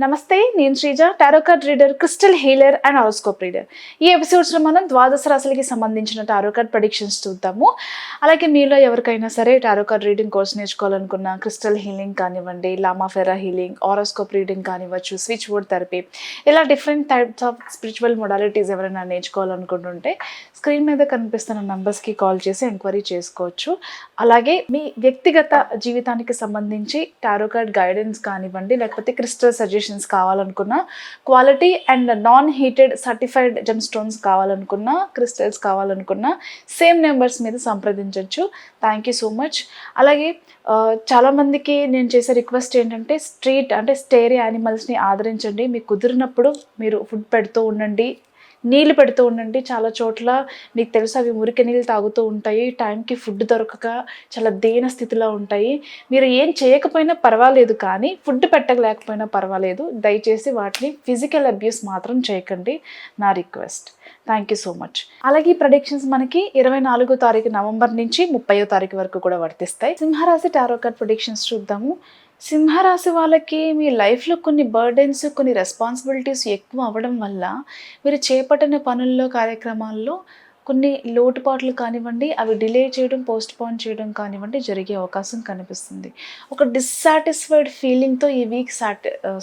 నమస్తే, నేను Sreeja, tarot card reader, crystal healer and horoscope reader. ఈ ఎపిసోడ్స్లో మనం ద్వాదశ రాశులకి సంబంధించిన టారో కార్డ్ ప్రెడిక్షన్స్ చూద్దాము. అలాగే మీలో ఎవరికైనా సరే టారో కార్డ్ రీడింగ్ కోర్స్ నేర్చుకోవాలనుకున్న క్రిస్టల్ హీలింగ్ కానివ్వండి, లామాఫెరా హీలింగ్, హారోస్కోప్ రీడింగ్ కానివ్వచ్చు, స్విచ్ బోర్డ్ థెరపీ, ఇలా different types of spiritual modalities ఎవరైనా నేర్చుకోవాలనుకుంటుంటే స్క్రీన్ మీద కనిపిస్తున్న నంబర్స్కి కాల్ చేసి ఎంక్వైరీ చేసుకోవచ్చు. అలాగే మీ వ్యక్తిగత జీవితానికి సంబంధించి టారో కార్డ్ గైడెన్స్ కానివ్వండి, లేకపోతే క్రిస్టల్ సజెషన్స్ కావాలనుకున్నా, quality and non heated certified gem stones కావాలనుకున్నా, క్రిస్టల్స్ కావాలనుకున్నా సేమ్ నెంబర్స్ మీద సంప్రదించవచ్చు. Thank you so much. అలాగే చాలామందికి నేను చేసే రిక్వెస్ట్ ఏంటంటే, స్టేరీ యానిమల్స్ని ఆదరించండి. మీకు కుదిరినప్పుడు మీరు ఫుడ్ పెడుతూ ఉండండి, నీళ్ళు పెడుతూ ఉండండి. చాలా చోట్ల మీకు తెలుసు అవి మురికి నీళ్ళు తాగుతూ ఉంటాయి, టైంకి ఫుడ్ దొరకక చాలా దీన స్థితిలో ఉంటాయి. మీరు ఏం చేయకపోయినా పర్వాలేదు, కానీ ఫుడ్ పెట్టలేకపోయినా పర్వాలేదు. దయచేసి వాటిని ఫిజికల్ అబ్యూస్ మాత్రం చేయకండి, నా request. Thank you so much. అలాగే ఈ ప్రెడిక్షన్స్ మనకి 24వ తారీఖు నవంబర్ నుంచి 30వ తారీఖు వరకు కూడా వర్తిస్తాయి. సింహరాశి టారో కార్డ్ ప్రెడిక్షన్స్ చూద్దాము. సింహరాశి వాళ్ళకి మీ లైఫ్లో కొన్ని బర్డెన్స్, కొన్ని రెస్పాన్సిబిలిటీస్ ఎక్కువ అవ్వడం వల్ల మీరు చేపట్టిన పనుల్లో, కార్యక్రమాల్లో కొన్ని లోటుపాట్లు కానివ్వండి, అవి డిలే చేయడం, పోస్ట్పోన్ చేయడం కానివ్వండి జరిగే అవకాశం కనిపిస్తుంది. ఒక డిస్సాటిస్ఫైడ్ ఫీలింగ్తో ఈ వీక్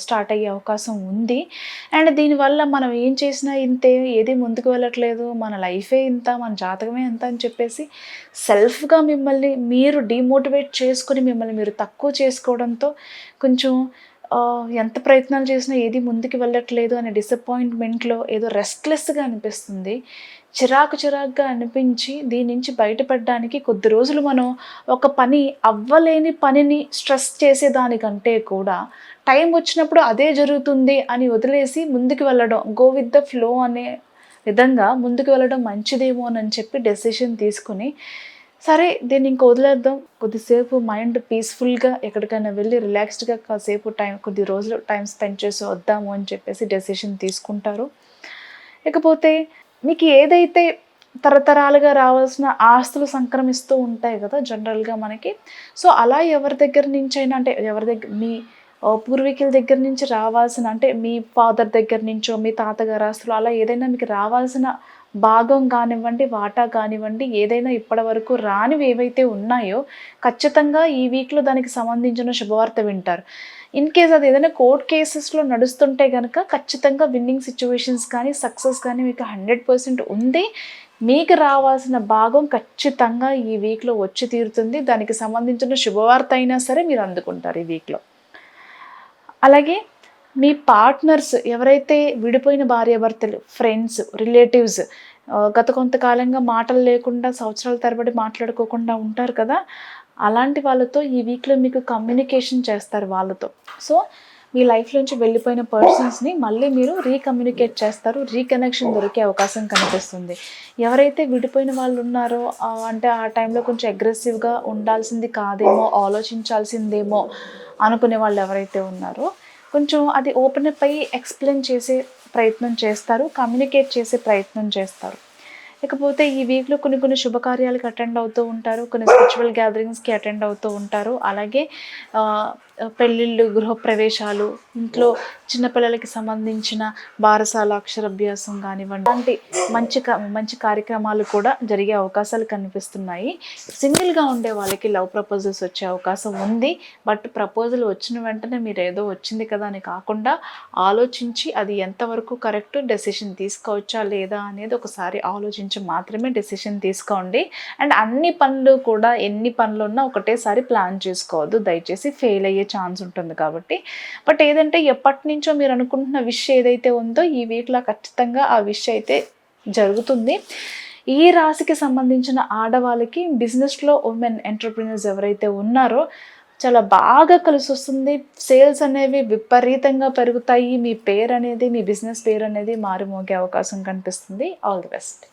స్టార్ట్ అయ్యే అవకాశం ఉంది. అండ్ దీనివల్ల మనం ఏం చేసినా ఇంతే, ఏది ముందుకు వెళ్ళట్లేదు, మన లైఫే ఇంత, మన జాతకమే ఇంత అని చెప్పేసి సెల్ఫ్గా మిమ్మల్ని మీరు డిమోటివేట్ చేసుకుని మిమ్మల్ని మీరు తక్కువ చేసుకోవడంతో కొంచెం ఎంత ప్రయత్నాలు చేసినా ఏది ముందుకు వెళ్ళట్లేదు అనే డిసప్పాయింట్మెంట్లో ఏదో రెస్ట్లెస్గా అనిపిస్తుంది. చిరాకుగా అనిపించి దీని నుంచి బయటపడడానికి కొద్ది రోజులు మనం ఒక పని అవ్వలేని పనిని స్ట్రెస్ చేసేదానికంటే కూడా టైం వచ్చినప్పుడు అదే జరుగుతుంది అని వదిలేసి ముందుకు వెళ్ళడం, గో విత్ ద ఫ్లో అనే విధంగా ముందుకు వెళ్ళడం మంచిదేమో అని చెప్పి డెసిషన్ తీసుకుని, సరే దీన్ని ఇంక వదిలేద్దాం, కొద్దిసేపు మైండ్ పీస్ఫుల్గా ఎక్కడికైనా వెళ్ళి రిలాక్స్డ్గా కాసేపు కొద్ది రోజులు టైం స్పెండ్ చేసి వద్దాము అని చెప్పేసి డెసిషన్ తీసుకుంటారు. ఇకపోతే మీకు ఏదైతే తరతరాలుగా రావాల్సిన ఆస్తులు సంక్రమిస్తూ ఉంటాయి కదా జనరల్గా మనకి, సో అలా ఎవరి దగ్గర నుంచైనా, అంటే మీ పూర్వీకుల దగ్గర నుంచి రావాల్సిన, అంటే మీ ఫాదర్ దగ్గర నుంచో, మీ తాతగారు ఆస్తులు, అలా ఏదైనా మీకు రావాల్సిన భాగం కానివ్వండి, వాటా కానివ్వండి, ఏదైనా ఇప్పటి వరకు రానివి ఏవైతే ఉన్నాయో ఖచ్చితంగా ఈ వీక్లో దానికి సంబంధించిన శుభవార్త వింటారు. ఇన్ కేస్ అది ఏదైనా కోర్ట్ కేసెస్లో నడుస్తుంటే కనుక ఖచ్చితంగా విన్నింగ్ సిచ్యువేషన్స్ కానీ, సక్సెస్ కానీ మీకు 100% ఉంది. మీకు రావాల్సిన భాగం ఖచ్చితంగా ఈ వీక్లో వచ్చి తీరుతుంది. దానికి సంబంధించిన శుభవార్త అయినా సరే మీరు అందుకుంటారు ఈ వీక్లో. అలాగే మీ పార్ట్నర్స్ ఎవరైతే విడిపోయిన భార్యాభర్తలు, ఫ్రెండ్స్, రిలేటివ్స్ గత కొంతకాలంగా మాటలు లేకుండా సంవత్సరాల తరబడి మాట్లాడుకోకుండా ఉంటారు కదా, అలాంటి వాళ్ళతో ఈ వీక్లో మీకు కమ్యూనికేషన్ చేస్తారు వాళ్ళతో. సో మీ లైఫ్లోంచి వెళ్ళిపోయిన పర్సన్స్ని మళ్ళీ మీరు రీకమ్యూనికేట్ చేస్తారు, రీకనెక్షన్ దొరికే అవకాశం కనిపిస్తుంది. ఎవరైతే విడిపోయిన వాళ్ళు ఉన్నారో, అంటే ఆ టైంలో కొంచెం అగ్రెసివ్గా ఉండాల్సింది కాదేమో, ఆలోచించాల్సిందేమో అనుకునే వాళ్ళు ఎవరైతే ఉన్నారో కొంచెం అది ఓపెన్ అప్ అయ్యి ఎక్స్ప్లెయిన్ చేసే ప్రయత్నం చేస్తారు, కమ్యూనికేట్ చేసే ప్రయత్నం చేస్తారు. ఇకపోతే ఈ వీక్లో కొన్ని శుభకార్యాలకు అటెండ్ అవుతూ ఉంటారు, కొన్ని స్పిరిచువల్ గ్యాదరింగ్స్కి అటెండ్ అవుతూ ఉంటారు. అలాగే పెళ్ళిళ్ళు, గృహప్రవేశాలు, ఇంట్లో చిన్నపిల్లలకి సంబంధించిన బారసాల, అక్షరాభ్యాసం కానివ్వండి, అలాంటి మంచి కార్యక్రమాలు కూడా జరిగే అవకాశాలు కనిపిస్తున్నాయి. సింగిల్గా ఉండే వాళ్ళకి లవ్ ప్రపోజల్స్ వచ్చే అవకాశం ఉంది. బట్ ప్రపోజల్ వచ్చిన వెంటనే మీరు ఏదో వచ్చింది కదా అని కాకుండా ఆలోచించి అది ఎంతవరకు కరెక్ట్, డెసిషన్ తీసుకోవచ్చా లేదా అనేది ఒకసారి ఆలోచించి మాత్రమే డెసిషన్ తీసుకోండి. అండ్ అన్ని పనులు కూడా, ఎన్ని పనులు ఉన్నా ఒకటేసారి ప్లాన్ చేసుకోవద్దు, దయచేసి ఫెయిల్ అయ్యే ఛాన్స్ ఉంటుంది కాబట్టి. బట్ ఏదంటే ఎప్పటి నుంచో మీరు అనుకుంటున్న విష్ ఏదైతే ఉందో ఈ వీక్లో ఖచ్చితంగా ఆ విష్ అయితే జరుగుతుంది. ఈ రాశికి సంబంధించిన ఆడవాళ్ళకి బిజినెస్లో ఉమెన్ ఎంటర్ప్రినర్స్ ఎవరైతే ఉన్నారో చాలా బాగా కలిసి వస్తుంది. సేల్స్ అనేవి విపరీతంగా పెరుగుతాయి. మీ పేరు అనేది, మీ బిజినెస్ పేరు అనేది మారుమోగే అవకాశం కనిపిస్తుంది. All the best.